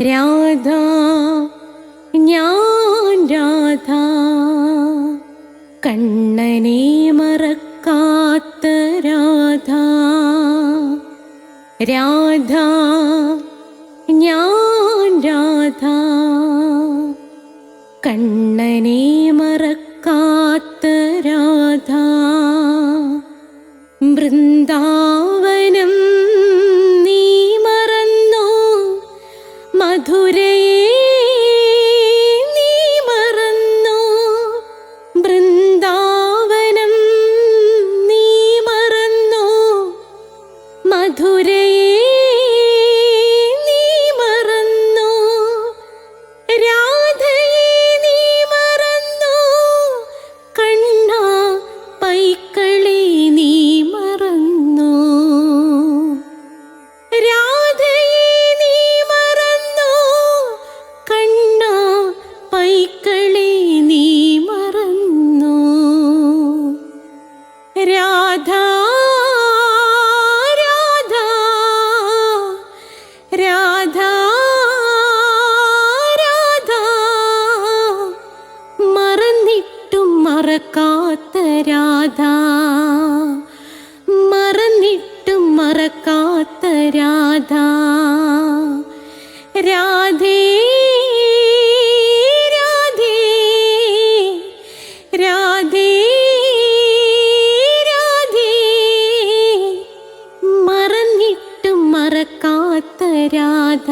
രാധ ഞാൻ രാധ കണ്ണനെ മറക്കാത്ത രാധ. രാധ ഞാൻ രാധ കണ്ണനെ മറക്കാത്ത രാധ. വൃന്ദാവനം നീ മറന്നോ, മധുരയെ നീ മറന്നോ. വൃന്ദാവനം നീ മറന്നോ, മധുരയെ നീ മറന്നോ. രാധയെ നീ മറന്നോ, കണ്ണാ പൈക്കളെ നീ മറന്നോ. രാധയെ നീ മറന്നോ, കണ്ണാ പൈക്കളെ നീ മറന്നോ. രാധ രാധ രാധ രാധ മറന്നിട്ടും മറക്കാത്ത രാധ. മറന്നിട്ടും മറക്കാത്ത രാധ. രാധേ രാധേ രാധേ രാധേ മറന്നിട്ടും മറക്കാത്ത രാധ.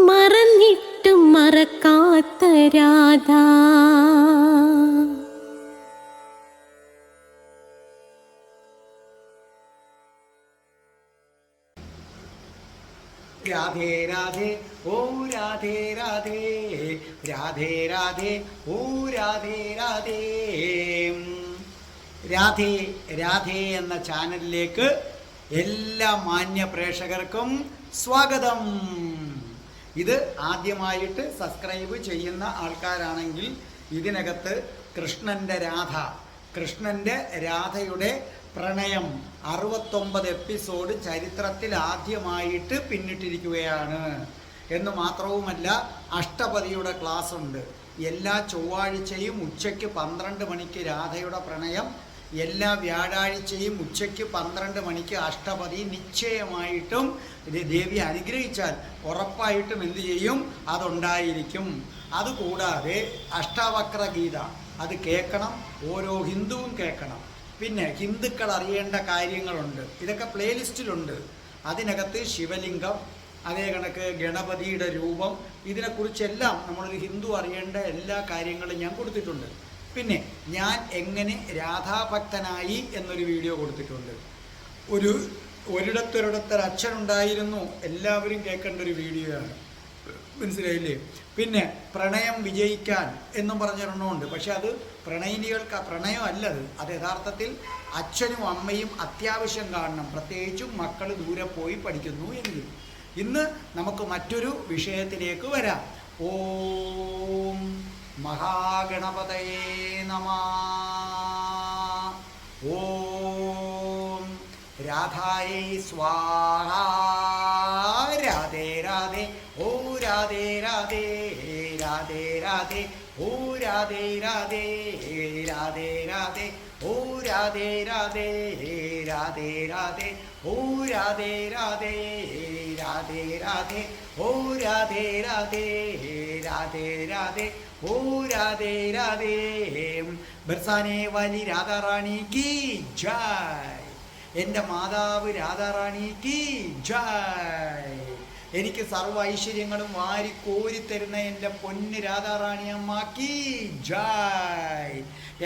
മറന്നിട്ടും മറക്കാത്ത രാധ. രാധേ രാധേ ഓ രാധേ രാധേ രാധേ രാധേ ഓ രാധേ രാധേ. രാധേ രാധേ എന്ന ചാനലിലേക്ക് എല്ലാ മാന്യ പ്രേക്ഷകർക്കും സ്വാഗതം. ഇത് ആദ്യമായിട്ട് സബ്സ്ക്രൈബ് ചെയ്യുന്ന ആൾക്കാരാണെങ്കിൽ ഇതിനകത്ത് കൃഷ്ണൻ്റെ രാധ, കൃഷ്ണൻ്റെ രാധയുടെ പ്രണയം 69 എപ്പിസോഡ് ചരിത്രത്തിൽ ആദ്യമായിട്ട് പിന്നിട്ടിരിക്കുകയാണ് എന്ന് മാത്രവുമല്ല, അഷ്ടപതിയുടെ ക്ലാസ് ഉണ്ട് എല്ലാ ചൊവ്വാഴ്ചയും ഉച്ചയ്ക്ക് 12 മണിക്ക് രാധയുടെ പ്രണയം, എല്ലാ വ്യാഴാഴ്ചയും ഉച്ചയ്ക്ക് 12 മണിക്ക് അഷ്ടപതി. നിശ്ചയമായിട്ടും ദേവി അനുഗ്രഹിച്ചാൽ ഉറപ്പായിട്ടും എന്തു ചെയ്യും, അതുണ്ടായിരിക്കും. അതുകൂടാതെ അഷ്ടാവക്ര ഗീത അത് കേൾക്കണം, ഓരോ ഹിന്ദുവും കേൾക്കണം. പിന്നെ ഹിന്ദുക്കൾ അറിയേണ്ട കാര്യങ്ങളുണ്ട്, ഇതൊക്കെ പ്ലേലിസ്റ്റിലുണ്ട്. അതിനകത്ത് ശിവലിംഗം, അതേ കണക്ക് ഗണപതിയുടെ രൂപം, ഇതിനെക്കുറിച്ചെല്ലാം നമ്മളൊരു ഹിന്ദു അറിയേണ്ട എല്ലാ കാര്യങ്ങളും ഞാൻ കൊടുത്തിട്ടുണ്ട്. പിന്നെ ഞാൻ എങ്ങനെ രാധാഭക്തനായി എന്നൊരു വീഡിയോ കൊടുത്തിട്ടുണ്ട്. ഒരിടത്തൊരിടത്തൊരു അച്ഛനുണ്ടായിരുന്നു, എല്ലാവരും കേൾക്കേണ്ട ഒരു വീഡിയോ ആണ്, മനസ്സിലായില്ലേ. പിന്നെ പ്രണയം വിജയിക്കാൻ എന്നും പറഞ്ഞൊരെണ്ണമുണ്ട്. പക്ഷെ അത് പ്രണയിനികൾക്ക് പ്രണയമല്ലത്, അത് യഥാർത്ഥത്തിൽ അച്ഛനും അമ്മയും അത്യാവശ്യം കാണണം, പ്രത്യേകിച്ചും മക്കൾ ദൂരെ പോയി പഠിക്കുന്നു എങ്കിൽ. ഇന്ന് നമുക്ക് മറ്റൊരു വിഷയത്തിലേക്ക് വരാം. ഓം മഹാഗണപതയേ നമഃ. ഓം രാധായേ സ്വാഹ. രാധേ രാധേ ഓ രാധേ രാധേ രാധേ രാധേ ഓ രാധേ രാധേ രാധേ രാധേ ഓ രാധേ രാധേ രാധേ രാധേ ഓ രാധേ രാധേ രാധേ രാധേ ഓ രാധേ രാധേ രാധേ രാധേ ഓ രാധേ രാധേ. ബർസാനെ വാലി രാധാറാണി കി ജയ്. എൻ്റെ മാതാവ് രാധാറാണിക്ക് ജയ്. എനിക്ക് സർവ്വ ഐശ്വര്യങ്ങളും വാരിക്കോരിത്തരുന്ന എൻ്റെ പൊന്ന് രാധാറാണി അമ്മക്ക് ജയ്.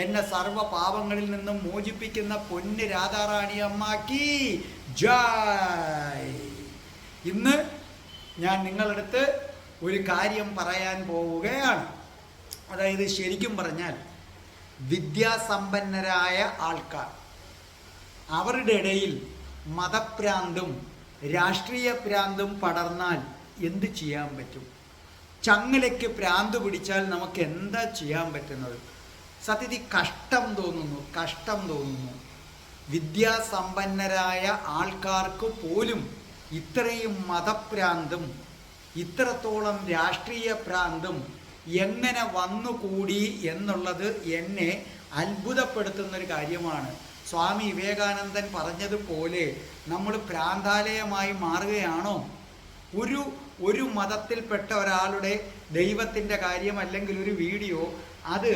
എന്നെ സർവ്വ പാപങ്ങളിൽ നിന്നും മോചിപ്പിക്കുന്ന പൊന്ന് രാധാറാണി അമ്മക്ക് ജയ്. ഇന്ന് ഞാൻ നിങ്ങളടുത്ത് ഒരു കാര്യം പറയാൻ പോവുകയാണ്. അതായത് ശരിക്കും പറഞ്ഞാൽ വിദ്യാസമ്പന്നരായ ആൾക്കാർ, അവരുടെ ഇടയിൽ മതഭ്രാന്തും രാഷ്ട്രീയ ഭ്രാന്തും പടർന്നാൽ എന്ത് ചെയ്യാൻ പറ്റും? ചങ്ങലയ്ക്ക് ഭ്രാന്ത് പിടിച്ചാൽ നമുക്ക് എന്താ ചെയ്യാൻ പറ്റുന്നത്? സത്യത്തിൽ കഷ്ടം തോന്നുന്നു. വിദ്യാസമ്പന്നരായ ആൾക്കാർക്ക് പോലും ഇത്രയും മതഭ്രാന്തും ഇത്രത്തോളം രാഷ്ട്രീയ ഭ്രാന്തും എങ്ങനെ വന്നുകൂടി എന്നുള്ളത് എന്നെ അത്ഭുതപ്പെടുത്തുന്നൊരു കാര്യമാണ്. സ്വാമി വിവേകാനന്ദൻ പറഞ്ഞതുപോലെ നമ്മൾ ഭ്രാന്താലയമായി മാറുകയാണോ? ഒരു മതത്തിൽപ്പെട്ട ഒരാളുടെ ദൈവത്തിൻ്റെ കാര്യം അല്ലെങ്കിൽ ഒരു വീഡിയോ, അത്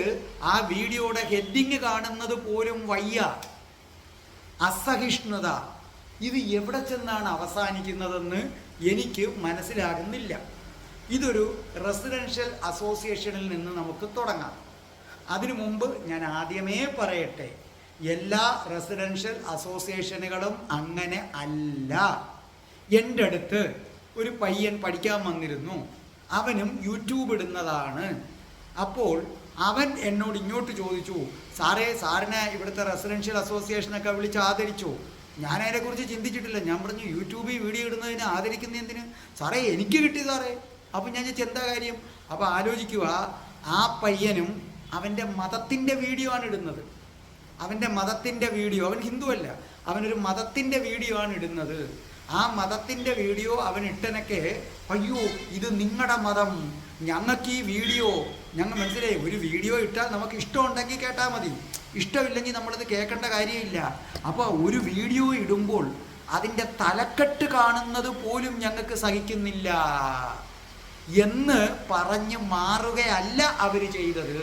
ആ വീഡിയോയുടെ ഹെഡിങ് കാണുന്നത് പോലും വയ്യ. അസഹിഷ്ണുത, ഇത് എവിടെ ചെന്നാണ് അവസാനിക്കുന്നതെന്ന് എനിക്ക് മനസ്സിലാകുന്നില്ല. ഇതൊരു റെസിഡൻഷ്യൽ അസോസിയേഷനിൽ നിന്ന് നമുക്ക് തുടങ്ങാം. അതിനു മുമ്പ് ഞാൻ ആദ്യമേ പറയട്ടെ, എല്ലാ റെസിഡൻഷ്യൽ അസോസിയേഷനുകളും അങ്ങനെ അല്ല. എൻ്റെ അടുത്ത് ഒരു പയ്യൻ പഠിക്കാൻ വന്നിരുന്നു. അവനും യൂട്യൂബ് ഇടുന്നതാണ്. അപ്പോൾ അവൻ എന്നോട് ഇങ്ങോട്ട് ചോദിച്ചു, സാറിനെ ഇവിടുത്തെ റെസിഡൻഷ്യൽ അസോസിയേഷനൊക്കെ വിളിച്ച് ആദരിച്ചു. ഞാൻ അതിനെക്കുറിച്ച് ചിന്തിച്ചിട്ടില്ല. ഞാൻ പറഞ്ഞു, യൂട്യൂബിൽ വീഡിയോ ഇടുന്നതിന് ആദരിക്കുന്ന എന്തിന്? സാറേ എനിക്ക് കിട്ടി സാറേ. അപ്പം ഞാൻ എന്താ കാര്യം? അപ്പോൾ ആലോചിക്കുക, ആ പയ്യനും അവൻ്റെ മതത്തിൻ്റെ വീഡിയോ ആണ് ഇടുന്നത്. അവൻ്റെ മതത്തിൻ്റെ വീഡിയോ, അവൻ ഹിന്ദുവല്ല, അവനൊരു മതത്തിൻ്റെ വീഡിയോ ആണ് ഇടുന്നത്. ആ മതത്തിൻ്റെ വീഡിയോ അവൻ ഇട്ടനൊക്കെ, അയ്യോ ഇത് നിങ്ങളുടെ മതം, ഞങ്ങൾക്ക് ഈ വീഡിയോ, ഞങ്ങൾ മനസ്സിലായി, ഒരു വീഡിയോ ഇട്ടാൽ നമുക്ക് ഇഷ്ടമുണ്ടെങ്കിൽ കേട്ടാൽ മതി, ഇഷ്ടമില്ലെങ്കിൽ നമ്മളത് കേൾക്കേണ്ട കാര്യമില്ല. അപ്പോൾ ഒരു വീഡിയോ ഇടുമ്പോൾ അതിൻ്റെ തലക്കെട്ട് കാണുന്നത് പോലും ഞങ്ങൾക്ക് സഹിക്കുന്നില്ല എന്ന് പറഞ്ഞ് മാറുകയല്ല അവർ ചെയ്തത്.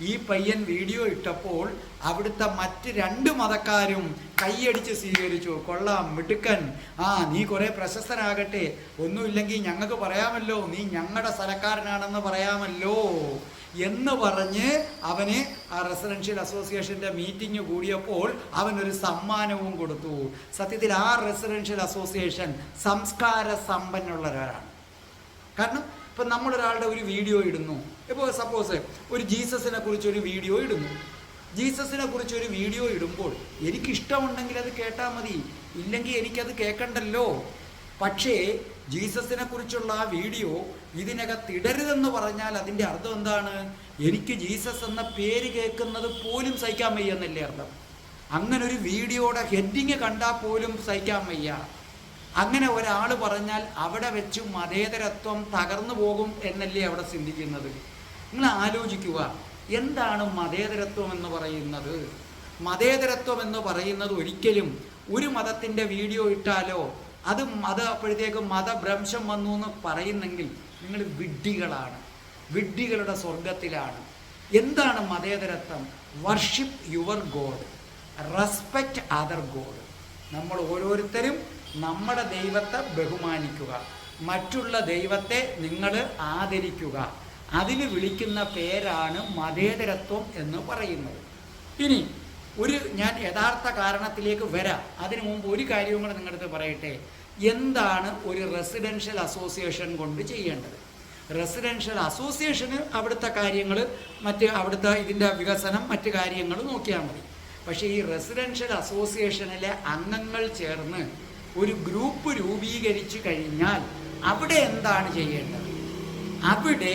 ഈ പയ്യൻ വീഡിയോ ഇട്ടപ്പോൾ അവിടുത്തെ മറ്റ് 2 മതക്കാരും കൈയടിച്ച് സ്വീകരിച്ചു. കൊള്ളാം, മിടുക്കൻ, നീ കുറേ പ്രശസ്തനാകട്ടെ, ഒന്നുമില്ലെങ്കിൽ ഞങ്ങൾക്ക് പറയാമല്ലോ, നീ ഞങ്ങളുടെ സ്ഥലക്കാരനാണെന്ന് പറയാമല്ലോ എന്ന് പറഞ്ഞ് അവന് ആ റെസിഡൻഷ്യൽ അസോസിയേഷൻ്റെ മീറ്റിംഗ് കൂടിയപ്പോൾ അവനൊരു സമ്മാനവും കൊടുത്തു. സത്യത്തിൽ ആ റെസിഡൻഷ്യൽ അസോസിയേഷൻ സംസ്കാര സമ്പന്നുള്ളവരാണ്. കാരണം ഇപ്പം നമ്മളൊരാളുടെ ഒരു വീഡിയോ ഇടുന്നു, ഇപ്പോൾ സപ്പോസ് ഒരു ജീസസിനെ കുറിച്ചൊരു വീഡിയോ ഇടുന്നു. ജീസസിനെ കുറിച്ചൊരു വീഡിയോ ഇടുമ്പോൾ എനിക്കിഷ്ടമുണ്ടെങ്കിൽ അത് കേട്ടാൽ മതി, ഇല്ലെങ്കിൽ എനിക്കത് കേൾക്കണ്ടല്ലോ. പക്ഷേ ജീസസിനെ കുറിച്ചുള്ള ആ വീഡിയോ ഇതിനകത്തിടരുതെന്ന് പറഞ്ഞാൽ അതിൻ്റെ അർത്ഥം എന്താണ്? എനിക്ക് ജീസസ് എന്ന പേര് കേൾക്കുന്നത് പോലും സഹിക്കാൻ വയ്യ എന്നല്ലേ അർത്ഥം. അങ്ങനെ ഒരു വീഡിയോയുടെ ഹെഡിങ് കണ്ടാൽ പോലും സഹിക്കാൻ വയ്യ. അങ്ങനെ ഒരാൾ പറഞ്ഞാൽ അവിടെ വെച്ച് മതേതരത്വം തകർന്നു പോകും എന്നല്ലേ അവിടെ ചിന്തിക്കുന്നത്. നിങ്ങൾ ആലോചിക്കുക, എന്താണ് മതേതരത്വം എന്ന് പറയുന്നത്? മതേതരത്വം എന്ന് പറയുന്നത് ഒരിക്കലും ഒരു മതത്തിൻ്റെ വീഡിയോ ഇട്ടാലോ അത് അപ്പോഴത്തേക്കും മതഭ്രംശം വന്നു എന്ന് പറയുന്നെങ്കിൽ നിങ്ങൾ വിഡ്ഢികളാണ്, വിഡ്ഢികളുടെ സ്വർഗത്തിലാണ്. എന്താണ് മതേതരത്വം? Worship your God, respect other God. നമ്മൾ ഓരോരുത്തരും നമ്മുടെ ദൈവത്തെ ബഹുമാനിക്കുക, മറ്റുള്ള ദൈവത്തെ നിങ്ങൾ ആദരിക്കുക. അതിന് വിളിക്കുന്ന പേരാണ് മതേതരത്വം എന്ന് പറയുന്നത്. ഇനി ഞാൻ യഥാർത്ഥ കാരണത്തിലേക്ക് വരാം. അതിനു മുമ്പ് ഒരു കാര്യവും കൂടെ നിങ്ങളുടെ അടുത്ത് പറയട്ടെ. എന്താണ് ഒരു റെസിഡൻഷ്യൽ അസോസിയേഷൻ കൊണ്ട് ചെയ്യേണ്ടത്? റെസിഡൻഷ്യൽ അസോസിയേഷന് അവിടുത്തെ കാര്യങ്ങൾ, അവിടുത്തെ ഇതിൻ്റെ വികസനം, മറ്റ് കാര്യങ്ങൾ നോക്കിയാൽ മതി. പക്ഷേ ഈ റെസിഡൻഷ്യൽ അസോസിയേഷനിലെ അംഗങ്ങൾ ചേർന്ന് ഒരു ഗ്രൂപ്പ് രൂപീകരിച്ചു കഴിഞ്ഞാൽ അവിടെ എന്താണ് ചെയ്യേണ്ടത്? അവിടെ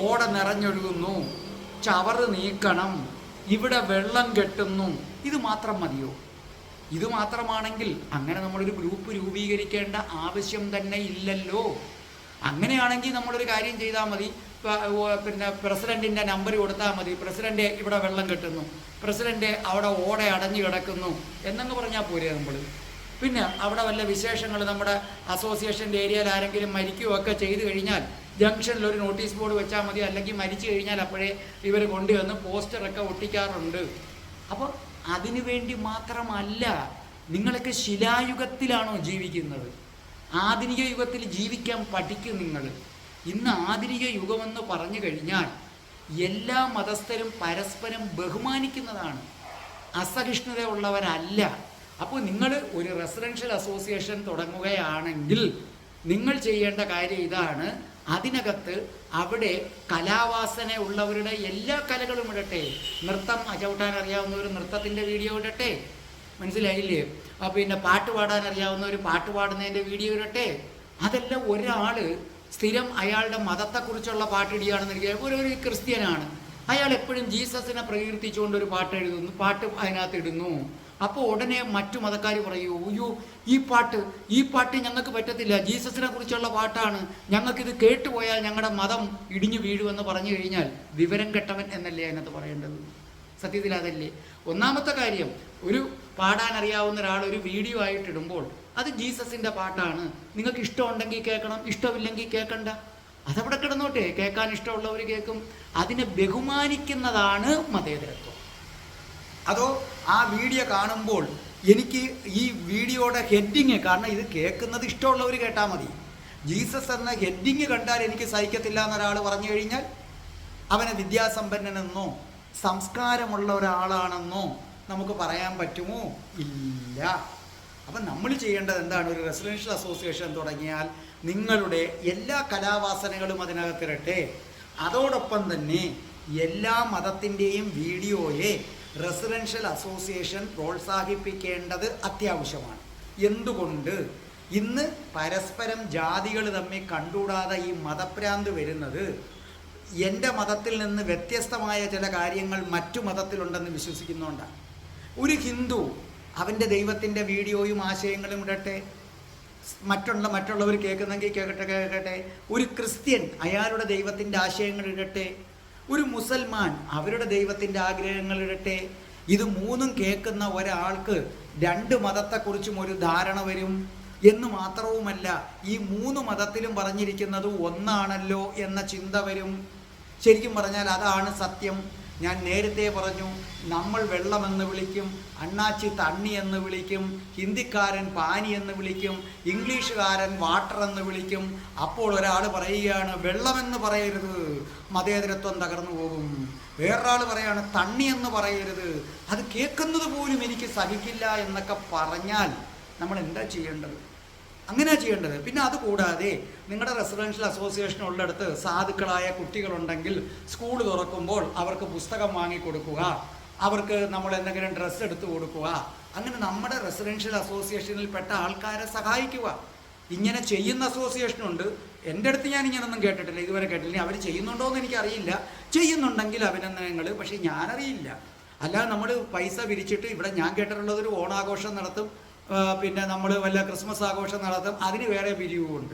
ഓട നിറഞ്ഞൊഴുകുന്നു, ചവറ് നീക്കണം, ഇവിടെ വെള്ളം കെട്ടുന്നു, ഇത് മാത്രം മതിയോ? ഇത് മാത്രമാണെങ്കിൽ അങ്ങനെ നമ്മളൊരു ഗ്രൂപ്പ് രൂപീകരിക്കേണ്ട ആവശ്യം തന്നെ ഇല്ലല്ലോ. അങ്ങനെയാണെങ്കിൽ നമ്മളൊരു കാര്യം ചെയ്താൽ മതി, പ്രസിഡന്റിൻ്റെ നമ്പർ കൊടുത്താൽ മതി, പ്രസിഡന്റ് ഇവിടെ വെള്ളം കെട്ടുന്നു, പ്രസിഡന്റ് അവിടെ ഓട അടഞ്ഞു കിടക്കുന്നു എന്നങ്ങ് പറഞ്ഞാൽ പോരെ നമ്മൾ. പിന്നെ അവിടെ വല്ല വിശേഷങ്ങൾ നമ്മുടെ അസോസിയേഷൻ്റെ ഏരിയയിൽ ആരെങ്കിലും മരിക്കുകയൊക്കെ ചെയ്തു കഴിഞ്ഞാൽ ജംഗ്ഷനിൽ ഒരു നോട്ടീസ് ബോർഡ് വെച്ചാൽ മതി, അല്ലെങ്കിൽ മരിച്ചു കഴിഞ്ഞാൽ അപ്പോഴേ ഇവർ കൊണ്ടുവന്ന് പോസ്റ്ററൊക്കെ ഒട്ടിക്കാറുണ്ട്. അപ്പോൾ അതിനു വേണ്ടി മാത്രമല്ല. നിങ്ങളൊക്കെ ശിലായുഗത്തിലാണോ ജീവിക്കുന്നത്? ആധുനിക യുഗത്തിൽ ജീവിക്കാൻ പഠിക്കും നിങ്ങൾ. ഇന്ന് ആധുനിക യുഗമെന്ന് പറഞ്ഞു കഴിഞ്ഞാൽ എല്ലാ മതസ്ഥരും പരസ്പരം ബഹുമാനിക്കുന്നതാണ്, അസഹിഷ്ണുതയുള്ളവരല്ല. അപ്പോൾ നിങ്ങൾ ഒരു റെസിഡൻഷ്യൽ അസോസിയേഷൻ തുടങ്ങുകയാണെങ്കിൽ നിങ്ങൾ ചെയ്യേണ്ട കാര്യം ഇതാണ്. അതിനകത്ത് അവിടെ കലാവാസന ഉള്ളവരുടെ എല്ലാ കലകളും ഇടട്ടെ. നൃത്തം ചവിട്ടാൻ അറിയാവുന്നവർ നൃത്തത്തിൻ്റെ വീഡിയോ ഇടട്ടെ, മനസ്സിലായില്ലേ? പിന്നെ പാട്ട് പാടാൻ അറിയാവുന്നവർ പാട്ട് പാടുന്നതിൻ്റെ വീഡിയോ ഇടട്ടെ. അതെല്ലാം ഒരാൾ സ്ഥിരം അയാളുടെ മതത്തെക്കുറിച്ചുള്ള പാട്ടിടുകയാണെന്നിരിക്കുക. ഒരു ക്രിസ്ത്യനാണ്, അയാൾ എപ്പോഴും ജീസസിനെ പ്രകീർത്തിച്ചുകൊണ്ട് ഒരു പാട്ട് എഴുതുന്നു, പാട്ട് അതിനകത്ത് ഇടുന്നു. അപ്പോൾ ഉടനെ മറ്റു മതക്കാർ പറയൂ, അയ്യോ ഈ പാട്ട് ഞങ്ങൾക്ക് പറ്റത്തില്ല, ജീസസിനെ കുറിച്ചുള്ള പാട്ടാണ്, ഞങ്ങൾക്കിത് കേട്ടുപോയാൽ ഞങ്ങളുടെ മതം ഇടിഞ്ഞു വീഴുമെന്ന് പറഞ്ഞു കഴിഞ്ഞാൽ വിവരം കെട്ടവൻ എന്നല്ലേ അതിനകത്ത് പറയേണ്ടത്? സത്യത്തിൽ അതല്ലേ? ഒന്നാമത്തെ കാര്യം, ഒരു പാടാൻ അറിയാവുന്ന ഒരാൾ ഒരു വീഡിയോ ആയിട്ടിടുമ്പോൾ അത് ജീസസിൻ്റെ പാട്ടാണ്, നിങ്ങൾക്ക് ഇഷ്ടമുണ്ടെങ്കിൽ കേൾക്കണം, ഇഷ്ടമില്ലെങ്കിൽ കേൾക്കണ്ട, അതവിടെ കിടന്നോട്ടെ, കേൾക്കാൻ ഇഷ്ടമുള്ളവർ കേൾക്കും. അതിനെ ബഹുമാനിക്കുന്നതാണ് മതേതരത്വം. അതോ ആ വീഡിയോ കാണുമ്പോൾ എനിക്ക് ഈ വീഡിയോയുടെ ഹെഡിങ്, കാരണം ഇത് കേൾക്കുന്നത് ഇഷ്ടമുള്ളവർ കേട്ടാൽ മതി, ജീസസ് എന്ന ഹെഡിങ് കണ്ടാൽ എനിക്ക് സഹിക്കത്തില്ല എന്നൊരാൾ പറഞ്ഞു കഴിഞ്ഞാൽ അവനെ വിദ്യാസമ്പന്നനെന്നോ സംസ്കാരമുള്ള ഒരാളാണെന്നോ നമുക്ക് പറയാൻ പറ്റുമോ? ഇല്ല. അപ്പം നമ്മൾ ചെയ്യേണ്ടത് എന്താണ്? ഒരു റെസിഡൻഷ്യൽ അസോസിയേഷൻ തുടങ്ങിയാൽ നിങ്ങളുടെ എല്ലാ കലാവാസനകളും അതിനകത്തിരട്ടെ. അതോടൊപ്പം തന്നെ എല്ലാ മതത്തിൻ്റെയും വീഡിയോയെ റെസിഡൻഷ്യൽ അസോസിയേഷൻ പ്രോത്സാഹിപ്പിക്കേണ്ടത് അത്യാവശ്യമാണ്. എന്തുകൊണ്ട്? ഇന്ന് പരസ്പരം ജാതികൾ തമ്മിൽ കണ്ടുകൂടാതെ ഈ മതഭ്രാന്ത് വരുന്നത് എൻ്റെ മതത്തിൽ നിന്ന് വ്യത്യസ്തമായ ചില കാര്യങ്ങൾ മറ്റു മതത്തിലുണ്ടെന്ന് വിശ്വസിക്കുന്നുണ്ടാണ്. ഒരു ഹിന്ദു അവൻ്റെ ദൈവത്തിൻ്റെ വീഡിയോയും ആശയങ്ങളും ഇടട്ടെ, മറ്റുള്ളവർ കേൾക്കുന്നെങ്കിൽ കേൾക്കട്ടെ. ഒരു ക്രിസ്ത്യൻ അയാളുടെ ദൈവത്തിൻ്റെ ആശയങ്ങൾ ഇടട്ടെ. ഒരു മുസൽമാൻ അവരുടെ ദൈവത്തിൻ്റെ ആഗ്രഹങ്ങൾ ഇടട്ടെ. ഇത് മൂന്നും കേൾക്കുന്ന ഒരാൾക്ക് രണ്ട് മതത്തെക്കുറിച്ചും ഒരു ധാരണ വരും. എന്ന് മാത്രവുമല്ല, ഈ മൂന്ന് മതത്തിലും പറഞ്ഞിരിക്കുന്നത് ഒന്നാണല്ലോ എന്ന ചിന്ത വരും. ശരിക്കും പറഞ്ഞാൽ അതാണ് സത്യം. ഞാൻ നേരത്തെ പറഞ്ഞു, നമ്മൾ വെള്ളമെന്ന് വിളിക്കും, അണ്ണാച്ചി തണ്ണി എന്ന് വിളിക്കും, ഹിന്ദിക്കാരൻ പാനി എന്ന് വിളിക്കും, ഇംഗ്ലീഷുകാരൻ വാട്ടർ എന്ന് വിളിക്കും. അപ്പോൾ ഒരാൾ പറയുകയാണ് വെള്ളമെന്ന് പറയരുത്, മതേതരത്വം തകർന്നു പോകും. വേറൊരാൾ പറയാണ് തണ്ണി എന്ന് പറയരുത്, അത് കേൾക്കുന്നത് പോലും എനിക്ക് സഹിക്കില്ല എന്നൊക്കെ പറഞ്ഞാൽ നമ്മൾ എന്താ ചെയ്യേണ്ടത്? അങ്ങനെ ചെയ്യേണ്ടത്. പിന്നെ അതുകൂടാതെ നിങ്ങളുടെ റെസിഡൻഷ്യൽ അസോസിയേഷൻ ഉള്ളിടത്ത് സാധുക്കളായ കുട്ടികളുണ്ടെങ്കിൽ സ്കൂൾ തുറക്കുമ്പോൾ അവർക്ക് പുസ്തകം വാങ്ങിക്കൊടുക്കുക, അവർക്ക് നമ്മൾ എന്തെങ്കിലും ഡ്രസ്സ് എടുത്തു കൊടുക്കുക. അങ്ങനെ നമ്മുടെ റെസിഡൻഷ്യൽ അസോസിയേഷനിൽപ്പെട്ട ആൾക്കാരെ സഹായിക്കുക. ഇങ്ങനെ ചെയ്യുന്ന അസോസിയേഷനുണ്ട്. എൻ്റെ അടുത്ത് ഞാൻ ഇങ്ങനൊന്നും കേട്ടിട്ടില്ല, ഇതുവരെ കേട്ടില്ല. അവർ ചെയ്യുന്നുണ്ടോ എന്ന് എനിക്കറിയില്ല. ചെയ്യുന്നുണ്ടെങ്കിൽ അഭിനന്ദനങ്ങൾ. പക്ഷേ ഞാനറിയില്ല. അല്ലാതെ നമ്മൾ പൈസ പിരിച്ചിട്ട് ഇവിടെ ഞാൻ കേട്ടിട്ടുള്ളതൊരു ഓണാഘോഷം നടത്തും, പിന്നെ നമ്മൾ വല്ല ക്രിസ്മസ് ആഘോഷം നടത്തും, അതിന് വേറെ പിരിവുമുണ്ട്.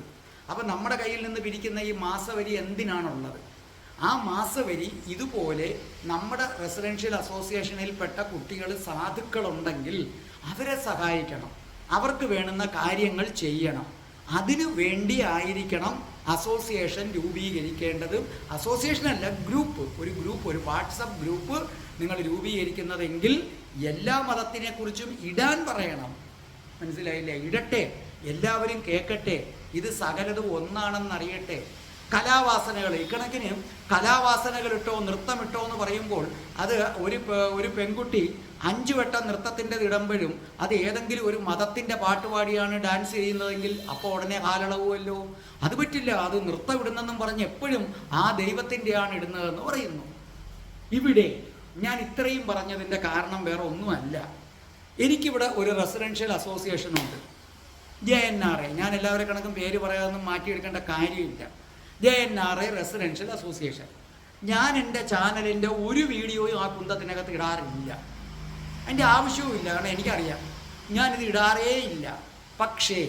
അപ്പം നമ്മുടെ കയ്യിൽ നിന്ന് പിരിക്കുന്ന ഈ മാസവരി എന്തിനാണുള്ളത്? ആ മാസവരി ഇതുപോലെ നമ്മുടെ റെസിഡൻഷ്യൽ അസോസിയേഷനിൽപ്പെട്ട കുട്ടികൾ സാധുക്കളുണ്ടെങ്കിൽ അവരെ സഹായിക്കണം, അവർക്ക് വേണ്ടുന്ന കാര്യങ്ങൾ ചെയ്യണം. അതിനു വേണ്ടി ആയിരിക്കണം അസോസിയേഷൻ രൂപീകരിക്കേണ്ടത്. അസോസിയേഷനല്ല, ഒരു വാട്സപ്പ് ഗ്രൂപ്പ് നിങ്ങൾ രൂപീകരിക്കുന്നതെങ്കിൽ എല്ലാ മതത്തിനെക്കുറിച്ചും ഇടാൻ പറയണം. മനസ്സിലായില്ലേ? ഇടട്ടെ, എല്ലാവരും കേൾക്കട്ടെ, ഇത് സകലതും ഒന്നാണെന്നറിയട്ടെ. കലാവാസനകൾ, ഇക്കണക്കിന് കലാവാസനകൾ ഇട്ടോ നൃത്തമിട്ടോ എന്ന് പറയുമ്പോൾ അത് ഒരു പെൺകുട്ടി 5 വട്ടം നൃത്തത്തിൻ്റെ ഇടുമ്പോഴും അത് ഏതെങ്കിലും ഒരു മതത്തിൻ്റെ പാട്ടുപാടിയാണ് ഡാൻസ് ചെയ്യുന്നതെങ്കിൽ അപ്പോൾ ഉടനെ കാലളവുമല്ലോ. അത് പറ്റില്ല. അത് നൃത്തം ഇടുന്നെന്നും പറഞ്ഞ് എപ്പോഴും ആ ദൈവത്തിൻ്റെയാണ് ഇടുന്നതെന്ന് പറയുന്നു. ഇവിടെ ഞാൻ ഇത്രയും പറഞ്ഞതിൻ്റെ കാരണം വേറെ ഒന്നുമല്ല. എനിക്കിവിടെ ഒരു റെസിഡൻഷ്യൽ അസോസിയേഷനുണ്ട്, JNRA. ഞാൻ എല്ലാവരുടെ കണക്കും പേര് പറയാതൊന്നും മാറ്റിയെടുക്കേണ്ട കാര്യമില്ല. JNRA residential association. ഞാൻ എൻ്റെ ചാനലിൻ്റെ ഒരു വീഡിയോയും ആ കുന്തത്തിനകത്ത് ഇടാറില്ല. അതിൻ്റെ ആവശ്യവുമില്ല, കാരണം എനിക്കറിയാം ഞാനിത് ഇടാറേ ഇല്ല. പക്ഷേ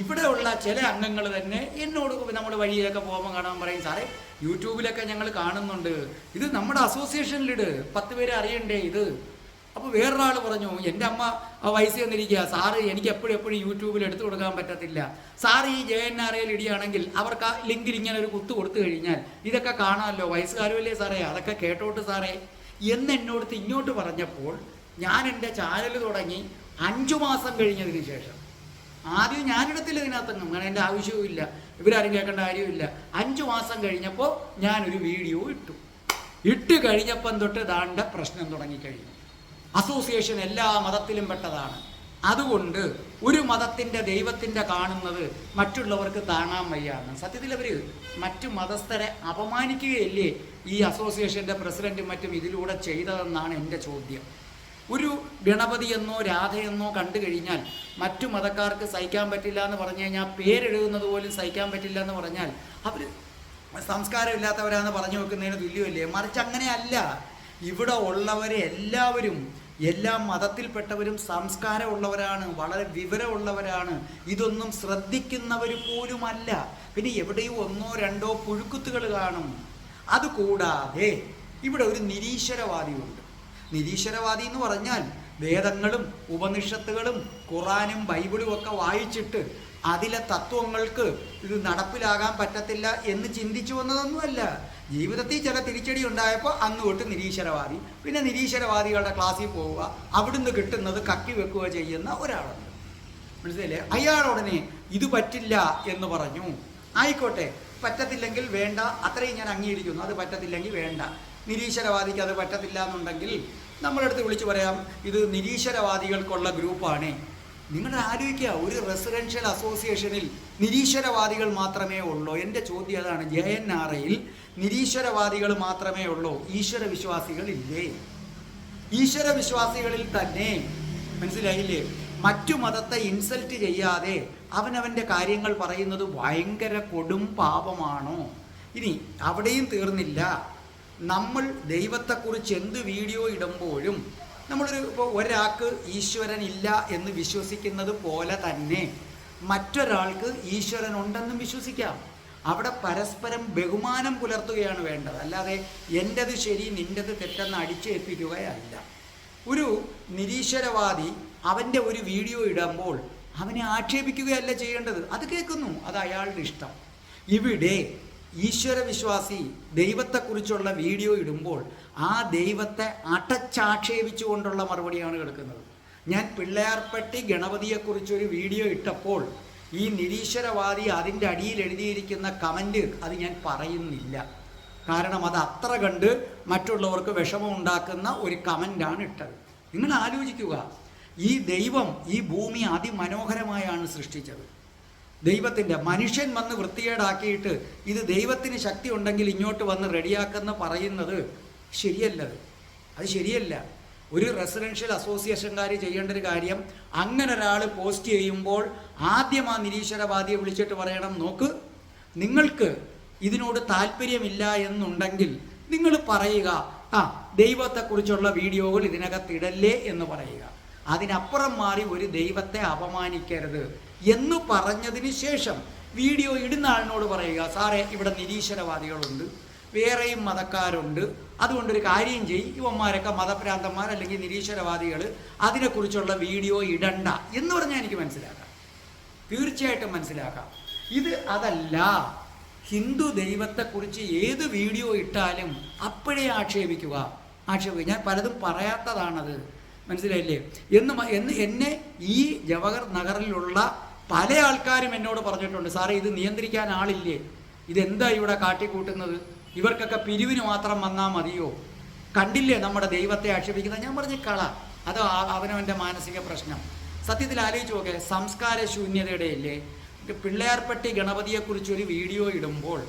ഇവിടെയുള്ള ചില അംഗങ്ങൾ തന്നെ എന്നോട് നമ്മൾ വഴിയിലൊക്കെ പോകുമ്പോൾ കാണാൻ പറയും, സാറേ യൂട്യൂബിലൊക്കെ ഞങ്ങൾ കാണുന്നുണ്ട്, ഇത് നമ്മുടെ അസോസിയേഷനിലിട്, 10 പേരെ അറിയണ്ടേ ഇത്. അപ്പോൾ വേറൊരാൾ പറഞ്ഞു, എൻ്റെ അമ്മ വയസ്സ് വന്നിരിക്കുക, സാറ് എനിക്ക് എപ്പോഴും യൂട്യൂബിൽ എടുത്തു കൊടുക്കാൻ പറ്റത്തില്ല, സാറ് ഈ JNRAയിൽ ഇടുകയാണെങ്കിൽ അവർക്ക് ആ ലിങ്കിൽ ഇങ്ങനെ ഒരു കുത്ത് കൊടുത്തു കഴിഞ്ഞാൽ ഇതൊക്കെ കാണാമല്ലോ, വയസ്സുകാരുമല്ലേ സാറേ, അതൊക്കെ കേട്ടോട്ട് സാറേ എന്നോടത്ത് ഇങ്ങോട്ട് പറഞ്ഞപ്പോൾ ഞാൻ എൻ്റെ ചാനൽ തുടങ്ങി 5 മാസം കഴിഞ്ഞതിന് ശേഷം, ആദ്യം ഞാനിടത്തില്ല ഇതിനകത്തൊന്നും, കാരണം എൻ്റെ ആവശ്യവുമില്ല, ഇവരാരും കേൾക്കേണ്ട കാര്യമില്ല. 5 മാസം കഴിഞ്ഞപ്പോൾ ഞാനൊരു വീഡിയോ ഇട്ട് കഴിഞ്ഞപ്പം തൊട്ട് ദാണ്ട പ്രശ്നം തുടങ്ങിക്കഴിഞ്ഞു. അസോസിയേഷൻ എല്ലാ മതത്തിലും പെട്ടതാണ്. അതുകൊണ്ട് ഒരു മതത്തിൻ്റെ ദൈവത്തിൻ്റെ കാണുന്നത് മറ്റുള്ളവർക്ക് താങ്ങാൻ വയ്യാണ്. സത്യത്തിൽ അവർ മറ്റു മതസ്ഥരെ അപമാനിക്കുകയല്ലേ ഈ അസോസിയേഷൻ്റെ പ്രസിഡൻറ്റും മറ്റും ഇതിലൂടെ ചെയ്തതെന്നാണ് എൻ്റെ ചോദ്യം. ഒരു ഗണപതിയെന്നോ രാധയെന്നോ കണ്ടു കഴിഞ്ഞാൽ മറ്റു മതക്കാർക്ക് സഹിക്കാൻ പറ്റില്ല എന്ന് പറഞ്ഞു കഴിഞ്ഞാൽ, പേരെഴുതുന്നത് പോലും സഹിക്കാൻ പറ്റില്ല എന്ന് പറഞ്ഞാൽ അവർ സംസ്കാരമില്ലാത്തവരാന്ന് പറഞ്ഞു വെക്കുന്നതിന് തുല്യമല്ലേ? മറിച്ച് അങ്ങനെയല്ല. ഇവിടെ ഉള്ളവരെ എല്ലാവരും എല്ലാ മതത്തിൽപ്പെട്ടവരും സംസ്കാരമുള്ളവരാണ്, വളരെ വിവരമുള്ളവരാണ്. ഇതൊന്നും ശ്രദ്ധിക്കുന്നവർ പോലുമല്ല. പിന്നെ എവിടെയോ ഒന്നോ രണ്ടോ പുഴുക്കുത്തുകൾ കാണും. അതുകൂടാതെ ഇവിടെ ഒരു നിരീശ്വരവാദിയുണ്ട്. നിരീശ്വരവാദി എന്ന് പറഞ്ഞാൽ വേദങ്ങളും ഉപനിഷത്തുകളും ഖുറാനും ബൈബിളും ഒക്കെ വായിച്ചിട്ട് അതിലെ തത്വങ്ങൾക്ക് ഇത് നടപ്പിലാകാൻ പറ്റത്തില്ല എന്ന് ചിന്തിച്ചു വന്നതൊന്നുമല്ല. ജീവിതത്തിൽ ചില തിരിച്ചടി ഉണ്ടായപ്പോൾ അന്ന് തൊട്ട് നിരീശ്വരവാദി. പിന്നെ നിരീശ്വരവാദികളുടെ ക്ലാസ്സിൽ പോവുക, അവിടുന്ന് കിട്ടുന്നത് കക്കി വെക്കുക ചെയ്യുന്ന ഒരാളുണ്ട്. മനസ്സിലല്ലേ? അയാളുടനെ ഇത് പറ്റില്ല എന്ന് പറഞ്ഞു. ആയിക്കോട്ടെ, പറ്റത്തില്ലെങ്കിൽ വേണ്ട, അത്രയും ഞാൻ അംഗീകരിക്കുന്നു. അത് പറ്റത്തില്ലെങ്കിൽ വേണ്ട. നിരീശ്വരവാദിക്ക് അത് പറ്റത്തില്ല എന്നുണ്ടെങ്കിൽ നമ്മളടുത്ത് വിളിച്ചു പറയാം, ഇത് നിരീശ്വരവാദികൾക്കുള്ള ഗ്രൂപ്പാണ്. നിങ്ങൾ ആലോചിക്കുക, ഒരു റെസിഡൻഷ്യൽ അസോസിയേഷനിൽ നിരീശ്വരവാദികൾ മാത്രമേ ഉള്ളൂ. എൻ്റെ ചോദ്യം അതാണ്. JNRയിൽ നിരീശ്വരവാദികൾ മാത്രമേ ഉള്ളൂ, ഈശ്വര വിശ്വാസികൾ ഇല്ലേ? ഈശ്വര വിശ്വാസികളിൽ തന്നെ, മനസ്സിലായില്ലേ, മറ്റു മതത്തെ ഇൻസൾട്ട് ചെയ്യാതെ അവനവൻ്റെ കാര്യങ്ങൾ പറയുന്നത് ഭയങ്കര കൊടും പാപമാണോ? ഇനി അവിടെയും തീർന്നില്ല. നമ്മൾ ദൈവത്തെക്കുറിച്ച് എന്ത് വീഡിയോ ഇടുമ്പോഴും ഇപ്പോൾ ഒരാൾക്ക് ഈശ്വരൻ ഇല്ല എന്ന് വിശ്വസിക്കുന്നത് പോലെ തന്നെ മറ്റൊരാൾക്ക് ഈശ്വരൻ ഉണ്ടെന്നും വിശ്വസിക്കാം. അവിടെ പരസ്പരം ബഹുമാനം പുലർത്തുകയാണ് വേണ്ടത്, അല്ലാതെ എൻ്റെത് ശരി നിൻ്റെത് തെറ്റെന്ന് അടിച്ചേൽപ്പിക്കുകയല്ല. ഒരു നിരീശ്വരവാദി അവൻ്റെ ഒരു വീഡിയോ ഇടുമ്പോൾ അവനെ ആക്ഷേപിക്കുകയല്ല ചെയ്യേണ്ടത്. അത് കേൾക്കുന്നു, അത് അയാളുടെ ഇഷ്ടം. ഇവിടെ ഈശ്വര വിശ്വാസി ദൈവത്തെക്കുറിച്ചുള്ള വീഡിയോ ഇടുമ്പോൾ ആ ദൈവത്തെ അടച്ചാക്ഷേപിച്ചുകൊണ്ടുള്ള മറുപടിയാണ് കിടക്കുന്നത്. ഞാൻ പിള്ളയാർപ്പെട്ടി ഗണപതിയെക്കുറിച്ചൊരു വീഡിയോ ഇട്ടപ്പോൾ ഈ നിരീശ്വരവാദി അതിൻ്റെ അടിയിൽ എഴുതിയിരിക്കുന്ന കമൻറ്റ് അത് ഞാൻ പറയുന്നില്ല. കാരണം അത് അത്ര കണ്ട് മറ്റുള്ളവർക്ക് വിഷമം ഉണ്ടാക്കുന്ന ഒരു കമൻ്റാണ് ഇട്ടത്. നിങ്ങൾ ആലോചിക്കുക, ഈ ദൈവം ഈ ഭൂമി അതിമനോഹരമായാണ് സൃഷ്ടിച്ചത്. ദൈവത്തിൻ്റെ മനുഷ്യൻ വന്ന് വൃത്തികേടാക്കിയിട്ട് ഇത് ദൈവത്തിന് ശക്തി ഉണ്ടെങ്കിൽ ഇങ്ങോട്ട് വന്ന് റെഡിയാക്കെന്ന് പറയുന്നത് ശരിയല്ലത്. അത് ശരിയല്ല. ഒരു റെസിഡൻഷ്യൽ അസോസിയേഷൻകാർ ചെയ്യേണ്ട ഒരു കാര്യം, അങ്ങനെ ഒരാൾ പോസ്റ്റ് ചെയ്യുമ്പോൾ ആദ്യം ആ നിരീശ്വരവാദിയെ വിളിച്ചിട്ട് പറയണം, നോക്ക്, നിങ്ങൾക്ക് ഇതിനോട് താല്പര്യമില്ല എന്നുണ്ടെങ്കിൽ നിങ്ങൾ പറയുക, ദൈവത്തെക്കുറിച്ചുള്ള വീഡിയോകൾ ഇതിനകത്തിടല്ലേ എന്ന് പറയുക. അതിനപ്പുറം മാറി ഒരു ദൈവത്തെ അപമാനിക്കരുത് എന്ന് പറഞ്ഞതിന് ശേഷം വീഡിയോ ഇടുന്ന ആളിനോട് പറയുക, സാറേ ഇവിടെ നിരീശ്വരവാദികളുണ്ട്, വേറെയും മതക്കാരുണ്ട്, അതുകൊണ്ടൊരു കാര്യം ചെയ്യും, ഇവന്മാരൊക്കെ മതഭ്രാന്തന്മാർ അല്ലെങ്കിൽ നിരീശ്വരവാദികൾ, അതിനെക്കുറിച്ചുള്ള വീഡിയോ ഇടണ്ട എന്ന് പറഞ്ഞാൽ എനിക്ക് മനസ്സിലാക്കാം, തീർച്ചയായിട്ടും മനസ്സിലാക്കാം. ഇത് അതല്ല. ഹിന്ദു ദൈവത്തെക്കുറിച്ച് ഏത് വീഡിയോ ഇട്ടാലും അപ്പോഴേ ആക്ഷേപിക്കുക. ഞാൻ പലതും പറയാത്തതാണത്, മനസ്സിലായില്ലേ? എന്ന് എന്നെ ഈ ജവഹർ നഗറിലുള്ള പല ആൾക്കാരും എന്നോട് പറഞ്ഞിട്ടുണ്ട്, സാറേ ഇത് നിയന്ത്രിക്കാൻ ആളില്ലേ, ഇതെന്താ ഇവിടെ കാട്ടിക്കൂട്ടുന്നത്, ഇവർക്കൊക്കെ പിരിവിന് മാത്രം വന്നാൽ മതിയോ, കണ്ടില്ലേ നമ്മുടെ ദൈവത്തെ ആക്ഷേപിക്കുന്നത്. ഞാൻ പറഞ്ഞ കള, അത് അവനവൻ്റെ മാനസിക പ്രശ്നം. സത്യത്തിൽ ആലോചിച്ച് നോക്കേ, സംസ്കാര ശൂന്യതയുടെ ഇല്ലേ? പിള്ളയാർപ്പെട്ടി ഗണപതിയെക്കുറിച്ചൊരു വീഡിയോ ഇടുമ്പോൾ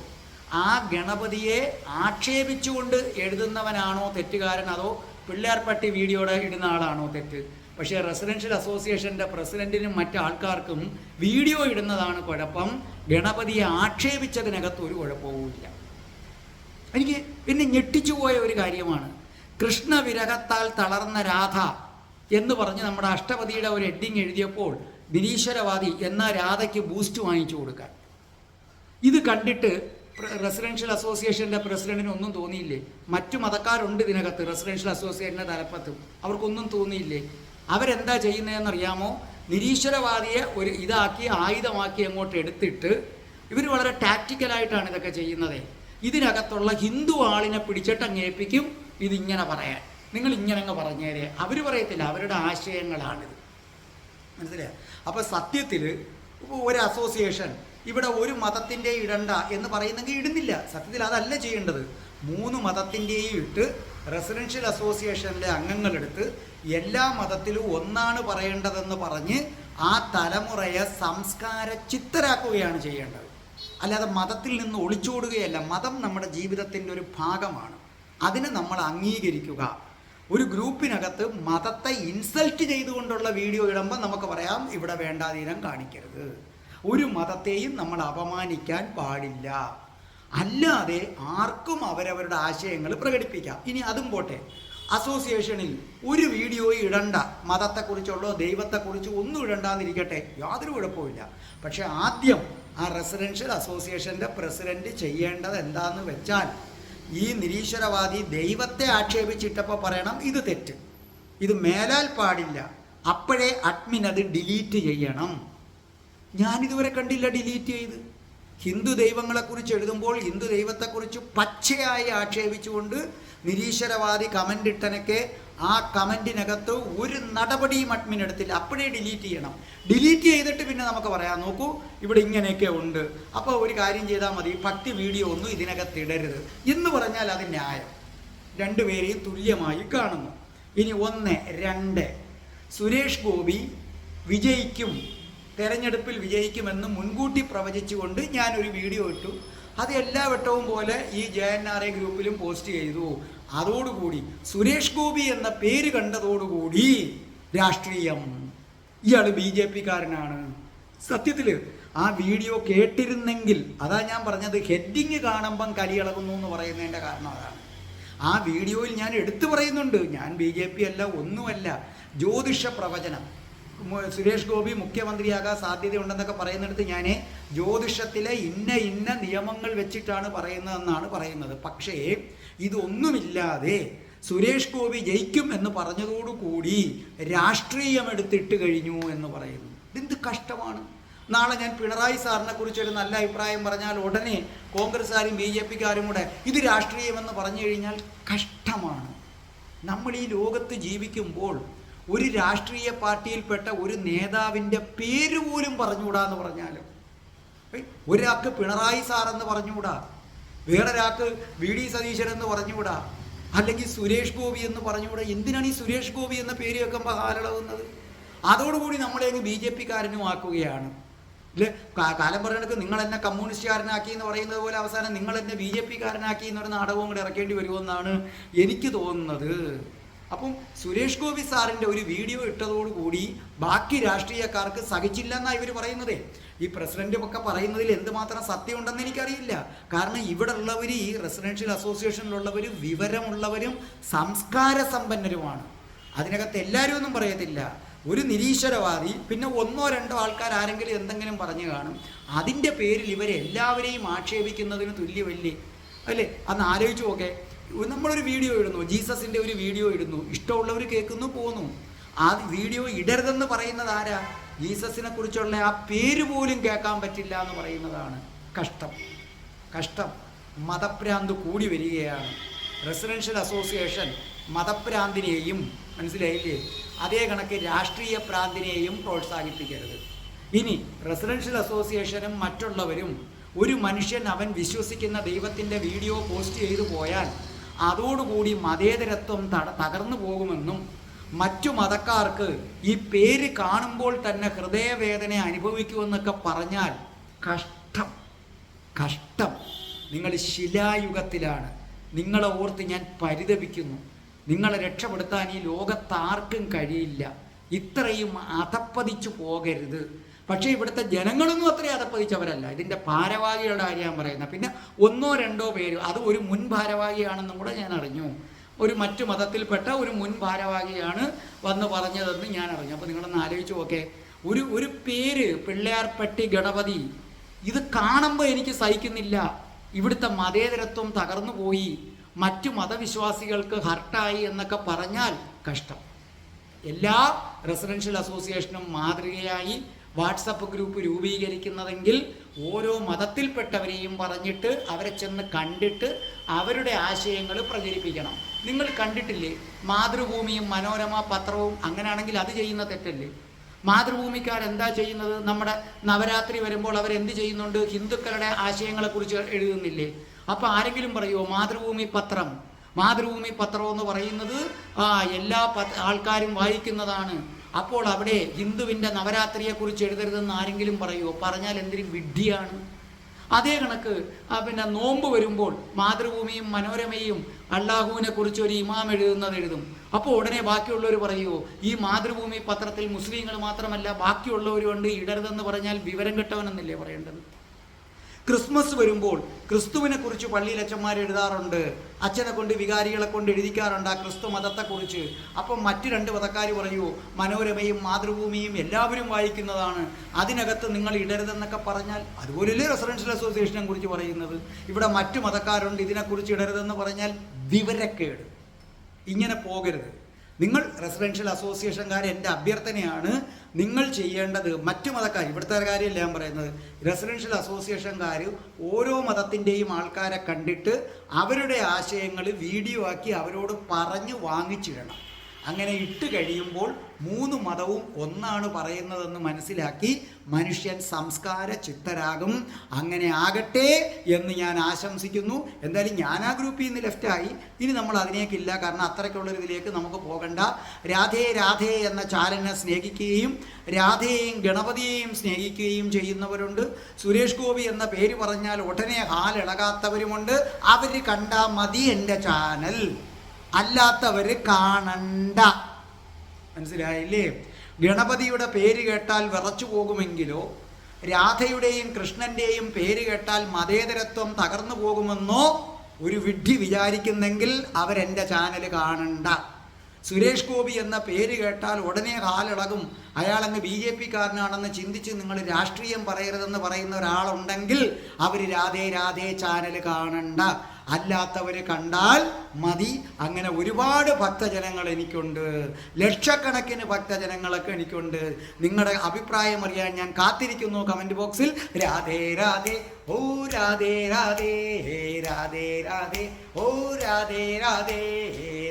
ആ ഗണപതിയെ ആക്ഷേപിച്ചുകൊണ്ട് എഴുതുന്നവനാണോ തെറ്റുകാരൻ, അതോ പിള്ളയാർപ്പെട്ടി വീഡിയോയുടെ ഇടുന്ന ആളാണോ തെറ്റ്? പക്ഷേ റെസിഡൻഷ്യൽ അസോസിയേഷൻ്റെ പ്രസിഡന്റിനും മറ്റാൾക്കാർക്കും വീഡിയോ ഇടുന്നതാണ് കുഴപ്പം, ഗണപതിയെ ആക്ഷേപിച്ചതിനകത്ത് ഒരു കുഴപ്പവുമില്ല. എനിക്ക് പിന്നെ ഞെട്ടിച്ചുപോയ ഒരു കാര്യമാണ്, കൃഷ്ണവിരഹത്താൽ തളർന്ന രാധ എന്ന് പറഞ്ഞ് നമ്മുടെ അഷ്ടപതിയുടെ ഒരു ഹെഡിങ് എഴുതിയപ്പോൾ നിരീശ്വരവാദി എന്നാൽ രാധയ്ക്ക് ബൂസ്റ്റ് വാങ്ങിച്ചു കൊടുക്കാൻ. ഇത് കണ്ടിട്ട് റെസിഡൻഷ്യൽ അസോസിയേഷൻ്റെ പ്രസിഡന്റിന് ഒന്നും തോന്നിയില്ലേ? മറ്റു മതക്കാരുണ്ട് ഇതിനകത്ത് റെസിഡൻഷ്യൽ അസോസിയേഷൻ്റെ തലപ്പത്തും, അവർക്കൊന്നും തോന്നിയില്ലേ? അവരെന്താ ചെയ്യുന്നതെന്നറിയാമോ? നിരീശ്വരവാദിയെ ഒരു ഇതാക്കി ആയുധമാക്കി അങ്ങോട്ട് എടുത്തിട്ട് ഇവർ വളരെ ടാക്റ്റിക്കലായിട്ടാണ് ഇതൊക്കെ ചെയ്യുന്നത്. ഇതിനകത്തുള്ള ഹിന്ദു ആളിനെ പിടിച്ചിട്ട് അങ്ങ് ഏൽപ്പിക്കും ഇതിങ്ങനെ പറയാൻ, നിങ്ങൾ ഇങ്ങനെ അങ്ങ് പറഞ്ഞേരെ. അവർ പറയത്തില്ല, അവരുടെ ആശയങ്ങളാണിത്, മനസ്സിലായോ? അപ്പോൾ സത്യത്തിൽ ഒരു അസോസിയേഷൻ ഇവിടെ ഒരു മതത്തിൻ്റെ ഇടണ്ട എന്ന് പറയുന്നെങ്കിൽ ഇടുന്നില്ല. സത്യത്തിൽ അതല്ല ചെയ്യേണ്ടത്. 3 മതത്തിൻ്റെയും ഇട്ട് റെസിഡൻഷ്യൽ അസോസിയേഷനിലെ അംഗങ്ങളെടുത്ത് എല്ലാ മതത്തിലും ഒന്നാണ് പറയേണ്ടതെന്ന് പറഞ്ഞ് ആ തലമുറയെ സംസ്കാര ചിത്തരാക്കുകയാണ് ചെയ്യേണ്ടത്. അല്ലാതെ മതത്തിൽ നിന്ന് ഒളിച്ചോടുകയല്ല. മതം നമ്മുടെ ജീവിതത്തിൻ്റെ ഒരു ഭാഗമാണ്, അതിനെ നമ്മൾ അംഗീകരിക്കുക. ഒരു ഗ്രൂപ്പിനകത്ത് മതത്തെ ഇൻസൾട്ട് ചെയ്തുകൊണ്ടുള്ള വീഡിയോ ഇടുമ്പോൾ നമുക്ക് പറയാം ഇവിടെ വേണ്ടാതീനം കാണിക്കരുത്, ഒരു മതത്തെയും നമ്മൾ അപമാനിക്കാൻ പാടില്ല. അല്ലാതെ ആർക്കും അവരവരുടെ ആശയങ്ങൾ പ്രകടിപ്പിക്കാം. ഇനി അതും പോട്ടെ, അസോസിയേഷനിൽ ഒരു വീഡിയോ ഇടണ്ട, മതത്തെക്കുറിച്ചുള്ളോ ദൈവത്തെക്കുറിച്ചോ ഒന്നും ഇടണ്ടാന്നിരിക്കട്ടെ, യാതൊരു കുഴപ്പമില്ല. പക്ഷെ ആദ്യം ആ റെസിഡൻഷ്യൽ അസോസിയേഷൻ്റെ പ്രസിഡന്റ് ചെയ്യേണ്ടത് എന്താന്ന് വെച്ചാൽ, ഈ നിരീശ്വരവാദി ദൈവത്തെ ആക്ഷേപിച്ചിട്ടപ്പോൾ പറയണം ഇത് തെറ്റ്, ഇത് മേലാൽ പാടില്ല. അപ്പോഴേ അഡ്മിൻ അത് ഡിലീറ്റ് ചെയ്യണം. ഞാനിതുവരെ കണ്ടില്ല ഡിലീറ്റ് ചെയ്ത്. ഹിന്ദു ദൈവങ്ങളെക്കുറിച്ച് എഴുതുമ്പോൾ ഹിന്ദു ദൈവത്തെക്കുറിച്ച് പച്ചയായി ആക്ഷേപിച്ചുകൊണ്ട് നിരീശ്വരവാദി കമൻ്റ് ഇട്ടനൊക്കെ ആ കമൻറ്റിനകത്ത് ഒരു നടപടിയും അഡ്മിൻ എടുത്തില്ല. അപ്പോഴേ ഡിലീറ്റ് ചെയ്യണം. ഡിലീറ്റ് ചെയ്തിട്ട് പിന്നെ നമുക്ക് പറയാം, നോക്കൂ ഇവിടെ ഇങ്ങനെയൊക്കെ ഉണ്ട്, അപ്പോൾ ഒരു കാര്യം ചെയ്താൽ മതി, ഭക്തി വീഡിയോ ഒന്നും ഇതിനകത്ത് ഇടരുത് എന്ന് പറഞ്ഞാൽ അത് ന്യായം. രണ്ടുപേരെയും തുല്യമായി കാണുന്നു. ഇനി 1, 2, സുരേഷ് ഗോപി വിജയിക്കും, തെരഞ്ഞെടുപ്പിൽ വിജയിക്കുമെന്ന് മുൻകൂട്ടി പ്രവചിച്ചുകൊണ്ട് ഞാനൊരു വീഡിയോ ഇട്ടു. അത് എല്ലാ വട്ടവും പോലെ ഈ JNRA ഗ്രൂപ്പിലും പോസ്റ്റ് ചെയ്തു. അതോടുകൂടി സുരേഷ് ഗോപി എന്ന പേര് കണ്ടതോടുകൂടി രാഷ്ട്രീയം, ഇയാൾ BJP കാരനാണ്. സത്യത്തിൽ ആ വീഡിയോ കേട്ടിരുന്നെങ്കിൽ, അതാ ഞാൻ പറഞ്ഞത് ഹെഡിങ് കാണുമ്പം കലിയിളകുന്നു എന്ന് പറയുന്നതിൻ്റെ കാരണം അതാണ്. ആ വീഡിയോയിൽ ഞാൻ എടുത്തു പറയുന്നുണ്ട്, ഞാൻ BJP അല്ല, ഒന്നുമല്ല, ജ്യോതിഷ പ്രവചനം. സുരേഷ് ഗോപി മുഖ്യമന്ത്രിയാകാൻ സാധ്യതയുണ്ടെന്നൊക്കെ പറയുന്നിടത്ത് ഞാൻ ജ്യോതിഷത്തിലെ ഇന്ന നിയമങ്ങൾ വെച്ചിട്ടാണ് പറയുന്നതെന്നാണ് പറയുന്നത്. പക്ഷേ ഇതൊന്നുമില്ലാതെ സുരേഷ് ഗോപി ജയിക്കും എന്ന് പറഞ്ഞതോടുകൂടി രാഷ്ട്രീയം എടുത്തിട്ട് കഴിഞ്ഞു എന്ന് പറയുന്നു. ഇതെന്ത് കഷ്ടമാണ്. നാളെ ഞാൻ പിണറായി സാറിനെ കുറിച്ചൊരു നല്ല അഭിപ്രായം പറഞ്ഞാൽ ഉടനെ കോൺഗ്രസ്സുകാരും BJPക്കാരും കൂടെ ഇത് രാഷ്ട്രീയമെന്ന് പറഞ്ഞു കഴിഞ്ഞാൽ കഷ്ടമാണ്. നമ്മൾ ഈ ലോകത്ത് ജീവിക്കുമ്പോൾ ഒരു രാഷ്ട്രീയ പാർട്ടിയിൽപ്പെട്ട ഒരു നേതാവിൻ്റെ പേര് പോലും പറഞ്ഞുകൂടാന്ന് പറഞ്ഞാൽ, ഒരാൾക്ക് പിണറായി സാർ എന്ന് പറഞ്ഞുകൂടാ, വേറൊരാൾക്ക് VD സതീശൻ എന്ന് പറഞ്ഞുകൂടാ, അല്ലെങ്കിൽ സുരേഷ് ഗോപി എന്ന് പറഞ്ഞുകൂടാ. എന്തിനാണ് ഈ സുരേഷ് ഗോപി എന്ന പേര് വെക്കുമ്പോൾ ഹാലളകുന്നത്? അതോടുകൂടി നമ്മളെ അങ്ങ് BJPക്കാരനും ആക്കുകയാണ്. അല്ലേ, കാലം പറയണക്ക് നിങ്ങൾ എന്നെ കമ്മ്യൂണിസ്റ്റുകാരനാക്കി എന്ന് പറയുന്നത് പോലെ അവസാനം നിങ്ങൾ എന്നെ BJPക്കാരനാക്കി എന്നൊരു നാടകവും കൂടെ ഇറക്കേണ്ടി വരുമെന്നാണ് എനിക്ക് തോന്നുന്നത്. അപ്പം സുരേഷ് ഗോപി സാറിൻ്റെ ഒരു വീഡിയോ ഇട്ടതോടുകൂടി ബാക്കി രാഷ്ട്രീയക്കാർക്ക് സഹിച്ചില്ലെന്നാണ് ഇവർ പറയുന്നത്. ഈ പ്രസിഡന്റ് ഒക്കെ പറയുന്നതിൽ എന്തുമാത്രം സത്യമുണ്ടെന്ന് എനിക്കറിയില്ല. കാരണം ഇവിടെ ഉള്ളവർ, ഈ റെസിഡൻഷ്യൽ അസോസിയേഷനിലുള്ളവർ വിവരമുള്ളവരും സംസ്കാര സമ്പന്നരുമാണ്. അതിനകത്ത് എല്ലാവരും ഒന്നും പറയത്തില്ല. ഒരു നിരീശ്വരവാദി പിന്നെ 1 2 ആൾക്കാർ ആരെങ്കിലും എന്തെങ്കിലും പറഞ്ഞു കാണും. അതിൻ്റെ പേരിൽ ഇവരെല്ലാവരെയും ആക്ഷേപിക്കുന്നതിന് തുല്യമല്ലേ? അല്ലേ? അന്ന് ആലോചിച്ച് നോക്കെ. നമ്മളൊരു വീഡിയോ ഇടുന്നു, ജീസസിൻ്റെ ഒരു വീഡിയോ ഇടുന്നു, ഇഷ്ടമുള്ളവർ കേൾക്കുന്നു, പോന്നു. ആ വീഡിയോ ഇടരുതെന്ന് പറയുന്നത് ആരാ? ജീസസിനെ കുറിച്ചുള്ള ആ പേര് പോലും കേൾക്കാൻ പറ്റില്ല എന്ന് പറയുന്നതാണ്. കഷ്ടം. മതഭ്രാന്ത് കൂടി വരികയാണ്. റെസിഡൻഷ്യൽ അസോസിയേഷൻ മതഭ്രാന്തിനെയും, മനസ്സിലായില്ലേ, അതേ കണക്ക് രാഷ്ട്രീയ ഭ്രാന്തിനെയും പ്രോത്സാഹിപ്പിക്കരുത്. ഇനി റെസിഡൻഷ്യൽ അസോസിയേഷനും മറ്റുള്ളവരും ഒരു മനുഷ്യൻ അവൻ വിശ്വസിക്കുന്ന ദൈവത്തിൻ്റെ വീഡിയോ പോസ്റ്റ് ചെയ്തു പോയാൽ അതോടുകൂടി മതേതരത്വം തകർന്നു പോകുമെന്നും മറ്റു മതക്കാർക്ക് ഈ പേര് കാണുമ്പോൾ തന്നെ ഹൃദയവേദന അനുഭവിക്കുമെന്നൊക്കെ പറഞ്ഞാൽ കഷ്ടം. നിങ്ങൾ ശിലായുഗത്തിലാണ്. നിങ്ങളെ ഓർത്ത് ഞാൻ പരിതപിക്കുന്നു. നിങ്ങളെ രക്ഷപ്പെടുത്താൻ ഈ ലോകത്താർക്കും കഴിയില്ല. ഇത്രയും അധപ്പതിച്ചു പോകരുത്. പക്ഷേ ഇവിടുത്തെ ജനങ്ങളൊന്നും അത്രയും അധപ്പതിച്ചവരല്ല. ഇതിൻ്റെ ഭാരവാഹികളുടെ കാര്യം ഞാൻ പറയുന്നത്. പിന്നെ 1 2 പേര്, അത് ഒരു മുൻ ഭാരവാഹിയാണെന്നും കൂടെ ഞാൻ അറിഞ്ഞു. ഒരു മറ്റു മതത്തിൽപ്പെട്ട ഒരു മുൻ ഭാരവാഹിയാണ് വന്ന് പറഞ്ഞതെന്ന് ഞാൻ അറിഞ്ഞു. അപ്പോൾ നിങ്ങളൊന്ന് ആലോചിച്ച് നോക്കെ. ഒരു പേര് പിള്ളയാർപ്പെട്ടി ഗണപതി, ഇത് കാണുമ്പോൾ എനിക്ക് സഹിക്കുന്നില്ല. ഇവിടുത്തെ മതേതരത്വം തകർന്നു പോയി, മറ്റു മതവിശ്വാസികൾക്ക് ഹർട്ടായി എന്നൊക്കെ പറഞ്ഞാൽ കഷ്ടം. എല്ലാ റെസിഡൻഷ്യൽ അസോസിയേഷനും മാതൃകയായി വാട്സപ്പ് ഗ്രൂപ്പ് രൂപീകരിക്കുന്നതെങ്കിൽ ഓരോ മതത്തിൽപ്പെട്ടവരെയും പറഞ്ഞിട്ട് അവരെ ചെന്ന് കണ്ടിട്ട് അവരുടെ ആശയങ്ങൾ പ്രചരിപ്പിക്കണം. നിങ്ങൾ കണ്ടിട്ടില്ലേ മാതൃഭൂമിയും മനോരമ പത്രവും? അങ്ങനെയാണെങ്കിൽ അത് ചെയ്യുന്ന തെറ്റല്ലേ? മാതൃഭൂമിക്കാരെന്താ ചെയ്യുന്നത്? നമ്മുടെ നവരാത്രി വരുമ്പോൾ അവരെന്ത് ചെയ്യുന്നുണ്ട്? ഹിന്ദുക്കളുടെ ആശയങ്ങളെക്കുറിച്ച് എഴുതുന്നില്ലേ? അപ്പോൾ ആരെങ്കിലും പറയുമോ മാതൃഭൂമി പത്രം എന്ന് പറയുന്നത് എല്ലാ ആൾക്കാരും വായിക്കുന്നതാണ്, അപ്പോൾ അവിടെ ഹിന്ദുവിൻ്റെ നവരാത്രിയെക്കുറിച്ച് എഴുതരുതെന്ന് ആരെങ്കിലും പറയുമോ? പറഞ്ഞാൽ എന്തിനും വിഡ്ഢിയാണ്. അതേ കണക്ക് പിന്നെ നോമ്പ് വരുമ്പോൾ മാതൃഭൂമിയും മനോരമയും അള്ളാഹുവിനെ കുറിച്ച് ഒരു ഇമാം എഴുതും. അപ്പോൾ ഉടനെ ബാക്കിയുള്ളവർ പറയുമോ ഈ മാതൃഭൂമി പത്രത്തിൽ മുസ്ലിങ്ങൾ മാത്രമല്ല ബാക്കിയുള്ളവരുണ്ട്, ഇടരുതെന്ന് പറഞ്ഞാൽ വിവരം കെട്ടവനെന്നല്ലേ പറയേണ്ടത്? ക്രിസ്മസ് വരുമ്പോൾ ക്രിസ്തുവിനെ കുറിച്ച് പള്ളിയിൽ അച്ഛന്മാർ എഴുതാറുണ്ട്, അച്ഛനെ കൊണ്ട് വികാരികളെ കൊണ്ട് എഴുതിക്കാറുണ്ട് ആ ക്രിസ്തു മതത്തെക്കുറിച്ച്. അപ്പം മറ്റു 2 മതക്കാർ പറയൂ മനോരമയും മാതൃഭൂമിയും എല്ലാവരും വായിക്കുന്നതാണ്, അതിനകത്ത് നിങ്ങൾ ഇടരുതെന്നൊക്കെ പറഞ്ഞാൽ അതുപോലെയല്ലേ റെസിഡൻഷ്യൽ അസോസിയേഷനെ കുറിച്ച് പറയുന്നത്? ഇവിടെ മറ്റു മതക്കാരുണ്ട് ഇതിനെക്കുറിച്ച് ഇടരുതെന്ന് പറഞ്ഞാൽ വിവരക്കേട്. ഇങ്ങനെ പോകരുത്. നിങ്ങൾ റെസിഡൻഷ്യൽ അസോസിയേഷൻകാർ, എൻ്റെ അഭ്യർത്ഥനയാണ്, നിങ്ങൾ ചെയ്യേണ്ടത് മറ്റു മതക്കാർ, ഇവിടുത്തെ കാര്യമല്ല ഞാൻ പറയുന്നത്, റെസിഡൻഷ്യൽ അസോസിയേഷൻകാർ ഓരോ മതത്തിൻ്റെയും ആൾക്കാരെ കണ്ടിട്ട് അവരുടെ ആശയങ്ങൾ വീഡിയോ ആക്കി അവരോട് പറഞ്ഞ് വാങ്ങിച്ചിടണം. അങ്ങനെ ഇട്ട് കഴിയുമ്പോൾ 3 മതവും ഒന്നാണ് പറയുന്നതെന്ന് മനസ്സിലാക്കി മനുഷ്യൻ സംസ്കാര ചിത്തരാകും. അങ്ങനെ ആകട്ടെ എന്ന് ഞാൻ ആശംസിക്കുന്നു. എന്തായാലും ഞാൻ ആ ഗ്രൂപ്പിൽ നിന്ന് ലെഫ്റ്റായി, ഇനി നമ്മൾ അതിനേക്കില്ല, കാരണം അത്രയ്ക്കുള്ളൊരിതിലേക്ക് നമുക്ക് പോകണ്ട. രാധേ രാധേ എന്ന ചാനലിനെ സ്നേഹിക്കുകയും രാധയെയും ഗണപതിയെയും സ്നേഹിക്കുകയും ചെയ്യുന്നവരുണ്ട്. സുരേഷ് ഗോപി എന്ന പേര് പറഞ്ഞാൽ ഉടനെ ഹാലിളകാത്തവരുമുണ്ട്. അവർ കണ്ടാൽ മതി എൻ്റെ ചാനൽ, അല്ലാത്തവർ കാണണ്ട. മനസ്സിലായില്ലേ? ഗണപതിയുടെ പേര് കേട്ടാൽ വിറച്ചു പോകുമെങ്കിലോ രാധയുടെയും കൃഷ്ണൻ്റെയും പേര് കേട്ടാൽ മതേതരത്വം തകർന്നു പോകുമെന്നോ ഒരു വിഡ്ഢി വിചാരിക്കുന്നെങ്കിൽ അവരെൻ്റെ ചാനൽ കാണണ്ട. സുരേഷ് ഗോപി എന്ന പേര് കേട്ടാൽ ഉടനെ കാലിളകും, അയാളങ്ങ് BJP-കാരനാണെന്ന് ചിന്തിച്ച് നിങ്ങൾ രാഷ്ട്രീയം പറയരുതെന്ന് പറയുന്ന ഒരാളുണ്ടെങ്കിൽ അവർ രാധേ രാധേ ചാനൽ കാണണ്ട. അല്ലാത്തവർ കണ്ടാൽ മതി. അങ്ങനെ ഒരുപാട് ഭക്തജനങ്ങൾ എനിക്കുണ്ട്, ലക്ഷക്കണക്കിന് ഭക്തജനങ്ങളൊക്കെ എനിക്കുണ്ട്. നിങ്ങളുടെ അഭിപ്രായം അറിയാൻ ഞാൻ കാത്തിരിക്കുന്നു കമൻറ്റ് ബോക്സിൽ. രാധേ രാധേ ഓ രാധേ രാധേ രാധേ രാധേ ഓ രാധേ രാധേ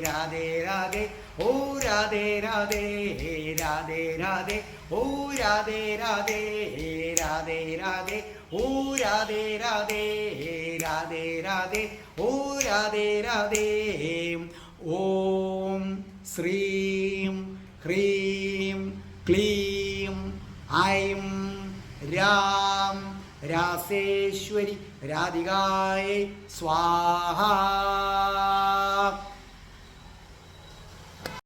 രാധേ രാധേ ഓ രാധേ രാധേ രാധേ രാധേ ഓ രാധേ രാധേ രാധേ രാധേ ഓ രാധേ രാധേ രാധേ രാധേ ഓ രാധേ രാധേ. ഓം ശ്രീം ഹ്രീം ക്ലീം ഐം രാം രാസേശ്വരി രാധികായേ സ്വാഹാ.